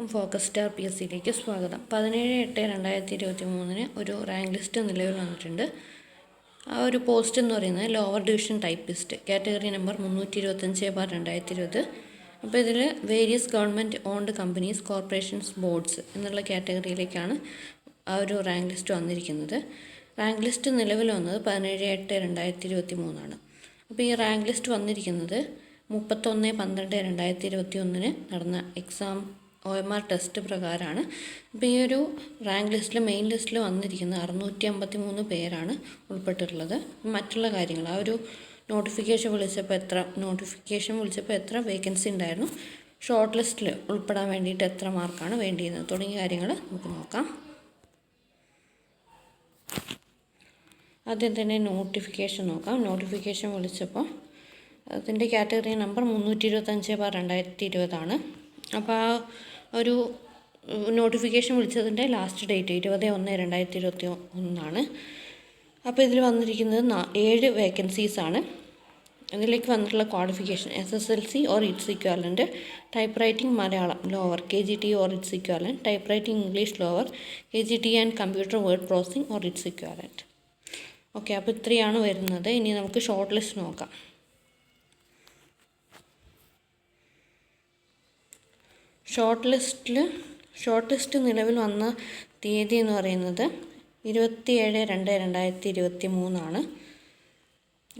എല്ലാവർക്കും focus star P S സിയിലേക്ക് സ്വാഗതം. 17/8/2023 ഒരു റാങ്ക് ലിസ്റ്റ് നിലവിൽ വന്നിട്ടുണ്ട്. ആ ഒരു പോസ്റ്റ് എന്ന് പറയുന്നത് lower division typist, category number 325/2020. അപ്പോൾ ഇതിൽ various government owned companies, corporations, boards എന്നുള്ള കാറ്റഗറിയിലേക്കാണ് ആ ഒരു റാങ്ക് ലിസ്റ്റ് വന്നിരിക്കുന്നത്. റാങ്ക് ലിസ്റ്റ് നിലവിൽ വന്നത് 17/8/2023 അപ്പോൾ ഈ റാങ്ക് ലിസ്റ്റ് വന്നിരിക്കുന്നത് 31/12/2021 നടന്ന എക്സാം OMR ടെസ്റ്റ് പ്രകാരമാണ്. അപ്പോൾ ഈ ഒരു റാങ്ക് ലിസ്റ്റിൽ മെയിൻ ലിസ്റ്റിൽ വന്നിരിക്കുന്ന 653 പേരാണ് ഉൾപ്പെട്ടിട്ടുള്ളത്. മറ്റുള്ള കാര്യങ്ങൾ, ആ ഒരു നോട്ടിഫിക്കേഷൻ വിളിച്ചപ്പോൾ എത്ര വേക്കൻസി ഉണ്ടായിരുന്നു, ഷോർട്ട് ലിസ്റ്റിൽ ഉൾപ്പെടാൻ വേണ്ടിയിട്ട് എത്ര മാർക്കാണ് വേണ്ടിയിരുന്നത് തുടങ്ങിയ കാര്യങ്ങൾ നമുക്ക് നോക്കാം. ആദ്യം തന്നെ നോട്ടിഫിക്കേഷൻ നോക്കാം. നോട്ടിഫിക്കേഷൻ വിളിച്ചപ്പോൾ അതിൻ്റെ കാറ്റഗറി നമ്പർ 325/2020 അപ്പോൾ ആ ഒരു നോട്ടിഫിക്കേഷൻ വിളിച്ചതിൻ്റെ ലാസ്റ്റ് ഡേറ്റ് 20/1/2021. അപ്പോൾ ഇതിൽ വന്നിരിക്കുന്നത് 7 വേക്കൻസീസാണ്. ഇതിലേക്ക് വന്നിട്ടുള്ള qualification SSLC or it's equivalent, type writing Malayalam lower, KGT or it's equivalent, type writing English lower, KGT and computer word processing or it's equivalent. Okay, അപ്പോൾ ഇത്രയാണ് വരുന്നത്. ഇനി നമുക്ക് ഷോർട്ട് ലിസ്റ്റ് നോക്കാം. ഷോർട്ട് ലിസ്റ്റ് നിലവിൽ വന്ന തീയതി എന്ന് പറയുന്നത് 27/2/2023.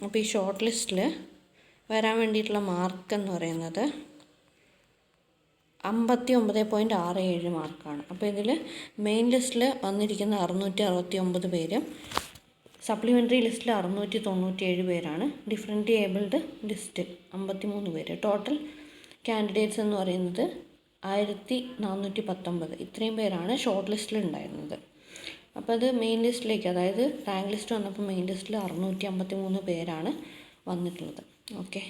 അപ്പോൾ ഈ ഷോർട്ട് ലിസ്റ്റിൽ വരാൻ വേണ്ടിയിട്ടുള്ള മാർക്ക് എന്ന് പറയുന്നത് 59.67 മാർക്കാണ്. അപ്പോൾ ഇതിൽ മെയിൻ ലിസ്റ്റിൽ വന്നിരിക്കുന്ന 669 പേര്, സപ്ലിമെൻ്ററി ലിസ്റ്റിൽ 697 പേരാണ്, ഡിഫറെൻ്റ് ഏബിൾഡ് ലിസ്റ്റ് 53 പേര്. ടോട്ടൽ കാൻഡിഡേറ്റ്സ് എന്ന് പറയുന്നത് 1419. ഇത്രയും പേരാണ് ഷോർട്ട് ലിസ്റ്റിൽ ഉണ്ടായിരുന്നത്. അപ്പോൾ അത് മെയിൻ ലിസ്റ്റിലേക്ക്, അതായത് റാങ്ക് ലിസ്റ്റ് വന്നപ്പോൾ മെയിൻ ലിസ്റ്റിൽ 653 പേരാണ് വന്നിട്ടുള്ളത്. ഓക്കെ,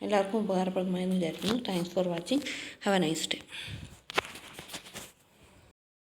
എല്ലാവർക്കും ഉപകാരപ്രദമായെന്ന് വിചാരിക്കുന്നു. Thanks for watching. Have A nice day.